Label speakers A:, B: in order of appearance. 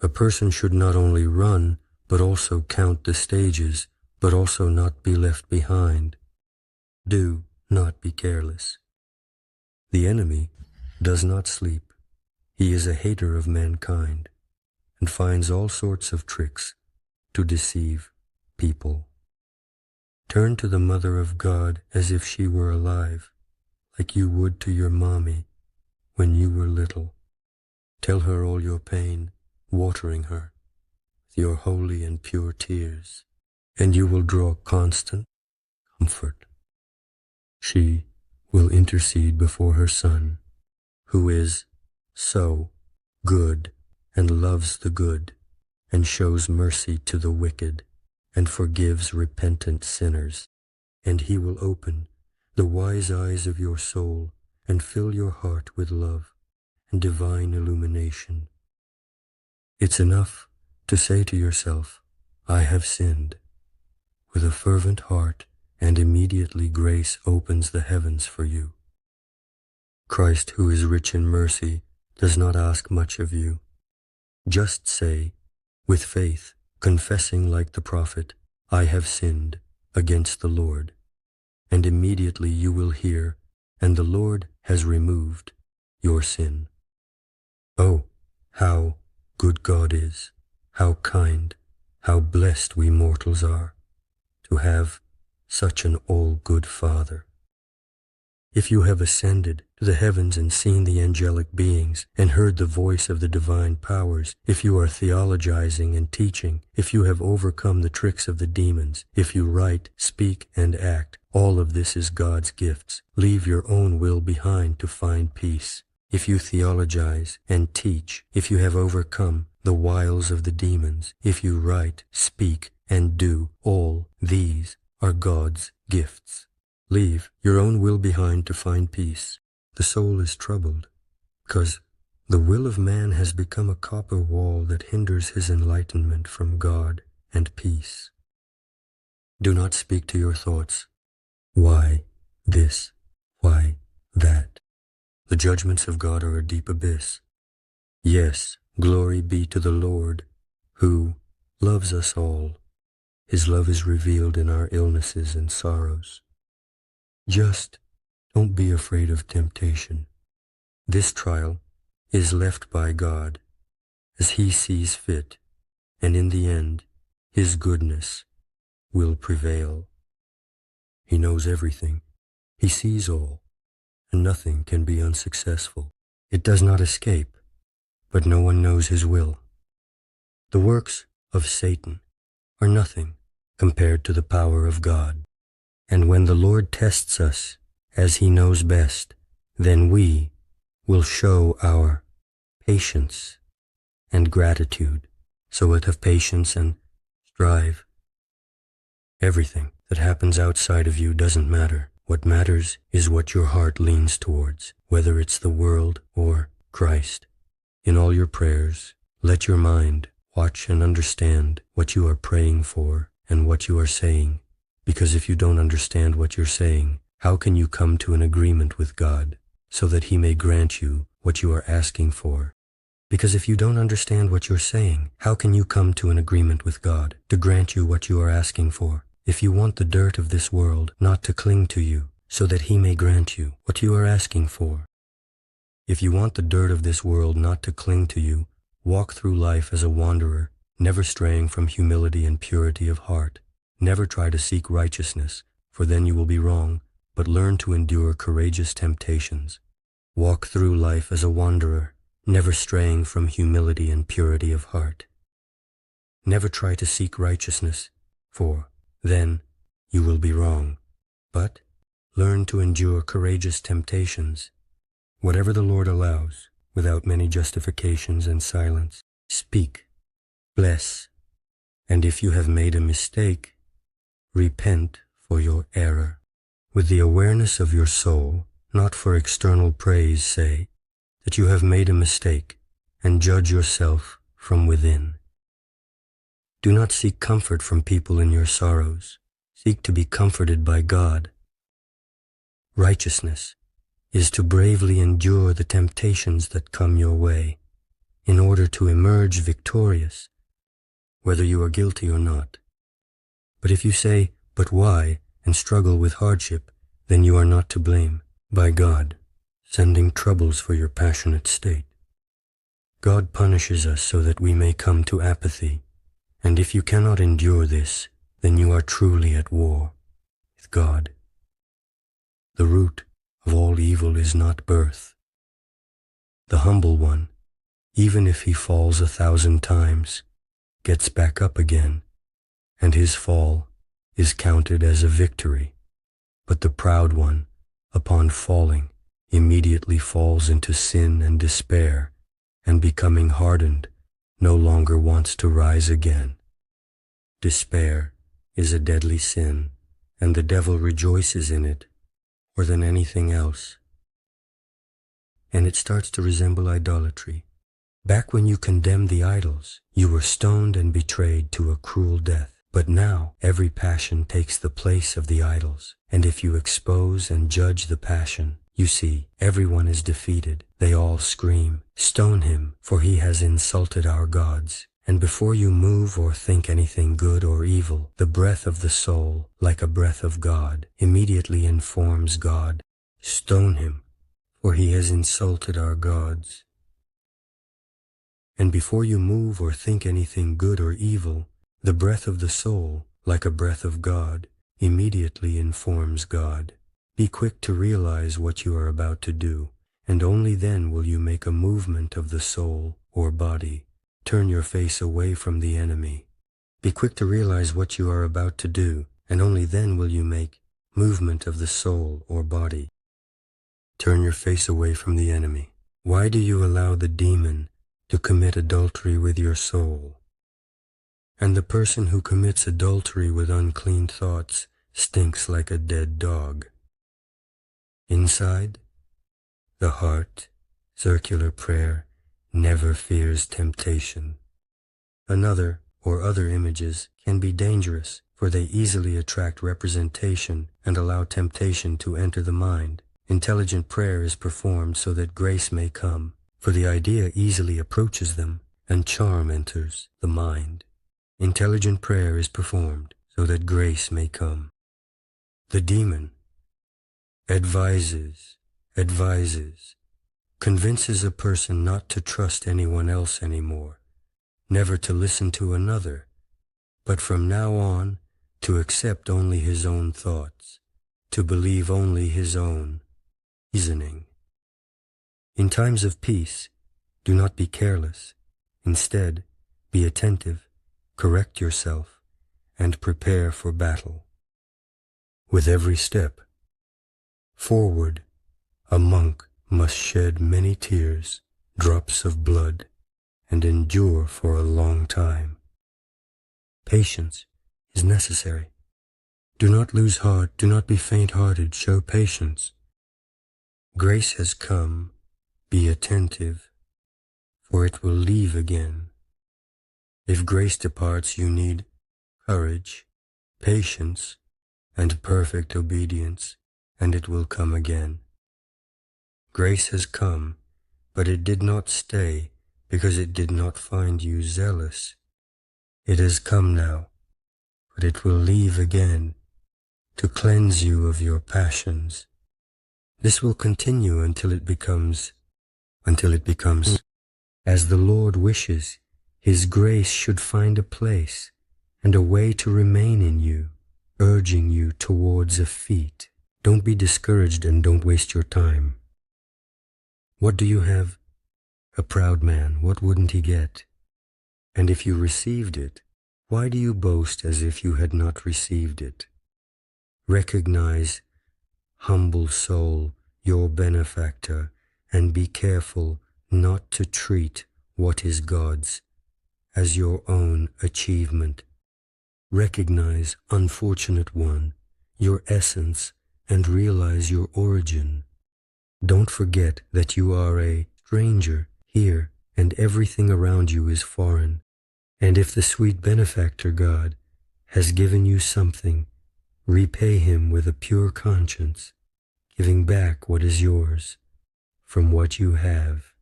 A: A person should not only run, but also count the stages, but also not be left behind. Do not be careless. The enemy does not sleep. He is a hater of mankind and finds all sorts of tricks to deceive people. Turn to the Mother of God as if she were alive, like you would to your mommy when you were little. Tell her all your pain, watering her with your holy and pure tears, and you will draw constant comfort. She will intercede before her Son, who is so good and loves the good, and shows mercy to the wicked, and forgives repentant sinners. And he will open the wise eyes of your soul, and fill your heart with love and divine illumination. It's enough to say to yourself, I have sinned, with a fervent heart, and immediately grace opens the heavens for you. Christ, who is rich in mercy, does not ask much of you. Just say, with faith, confessing like the prophet, I have sinned against the Lord. And immediately you will hear, and the Lord has removed your sin. Oh, how good God is, how kind, how blessed we mortals are, to have such an all-good Father. If you have ascended to the heavens and seen the angelic beings and heard the voice of the divine powers, if you are theologizing and teaching, if you have overcome the tricks of the demons, if you write, speak, and act, all of this is God's gifts. Leave your own will behind to find peace. If you theologize and teach, if you have overcome the wiles of the demons, if you write, speak, and do, all these are God's gifts. Leave your own will behind to find peace. The soul is troubled, because the will of man has become a copper wall that hinders his enlightenment from God and peace. Do not speak to your thoughts, why this, why that. The judgments of God are a deep abyss. Yes, glory be to the Lord, who loves us all. His love is revealed in our illnesses and sorrows. Just don't be afraid of temptation. This trial is left by God as He sees fit, and in the end, His goodness will prevail. He knows everything. He sees all, and nothing can be unsuccessful. It does not escape, but no one knows His will. The works of Satan are nothing compared to the power of God. And when the Lord tests us as He knows best, then we will show our patience and gratitude. So have patience and strive. Everything that happens outside of you doesn't matter. What matters is what your heart leans towards, whether it's the world or Christ. In all your prayers, let your mind watch and understand what you are praying for and what you are saying. Because if you don't understand what you're saying, how can you come to an agreement with God so that He may grant you what you are asking for? Because if you don't understand what you're saying, how can you come to an agreement with God to grant you what you are asking for? If you want the dirt of this world not to cling to you so that He may grant you what you are asking for. If you want the dirt of this world not to cling to you, walk through life as a wanderer, never straying from humility and purity of heart. Never try to seek righteousness, for then you will be wrong, but learn to endure courageous temptations. Walk through life as a wanderer, never straying from humility and purity of heart. Never try to seek righteousness, for then you will be wrong, but learn to endure courageous temptations. Whatever the Lord allows, without many justifications and silence, speak, bless, and if you have made a mistake, repent for your error. With the awareness of your soul, not for external praise, say that you have made a mistake and judge yourself from within. Do not seek comfort from people in your sorrows. Seek to be comforted by God. Righteousness is to bravely endure the temptations that come your way. in order to emerge victorious, whether you are guilty or not. But if you say, "But why?" and struggle with hardship, then you are not to blame by God, sending troubles for your passionate state. God punishes us so that we may come to apathy, and if you cannot endure this, then you are truly at war with God. The root of all evil is not birth. The humble one, even if he falls 1,000 times, gets back up again, and his fall is counted as a victory. But the proud one, upon falling, immediately falls into sin and despair, and becoming hardened, no longer wants to rise again. Despair is a deadly sin, and the devil rejoices in it more than anything else. And it starts to resemble idolatry. Back when you condemned the idols, you were stoned and betrayed to a cruel death. But now every passion takes the place of the idols, and if you expose and judge the passion, you see, everyone is defeated. They all scream, "Stone him, for he has insulted our gods." And before you move or think anything good or evil, the breath of the soul, like a breath of God, immediately informs God, "Stone him, for he has insulted our gods." And before you move or think anything good or evil, the breath of the soul, like a breath of God, immediately informs God. Be quick to realize what you are about to do, and only then will you make a movement of the soul or body. Turn your face away from the enemy. Be quick to realize what you are about to do, and only then will you make movement of the soul or body. Turn your face away from the enemy. Why do you allow the demon to commit adultery with your soul? And the person who commits adultery with unclean thoughts stinks like a dead dog. Inside, the heart, circular prayer, never fears temptation. Another or other images can be dangerous, for they easily attract representation and allow temptation to enter the mind. Intelligent prayer is performed so that grace may come, for the idea easily approaches them, and charm enters the mind. Intelligent prayer is performed so that grace may come. The demon advises, convinces a person not to trust anyone else anymore, never to listen to another, but from now on to accept only his own thoughts, to believe only his own reasoning. In times of peace, do not be careless. Instead, be attentive, correct yourself, and prepare for battle. With every step forward, a monk must shed many tears, drops of blood, and endure for a long time. Patience is necessary. Do not lose heart, do not be faint-hearted, show patience. Grace has come, be attentive, for it will leave again. If grace departs, you need courage, patience, and perfect obedience, and it will come again. Grace has come, but it did not stay, because it did not find you zealous. It has come now, but it will leave again, to cleanse you of your passions. This will continue until it becomes as the Lord wishes. His grace should find a place and a way to remain in you, urging you towards a feat. Don't be discouraged and don't waste your time. What do you have? A proud man, what wouldn't he get? And if you received it, why do you boast as if you had not received it? Recognize, humble soul, your benefactor, and be careful not to treat what is God's as your own achievement. Recognize, unfortunate one, your essence and realize your origin. Don't forget that you are a stranger here and everything around you is foreign. And if the sweet benefactor God has given you something, repay him with a pure conscience, giving back what is yours from what you have.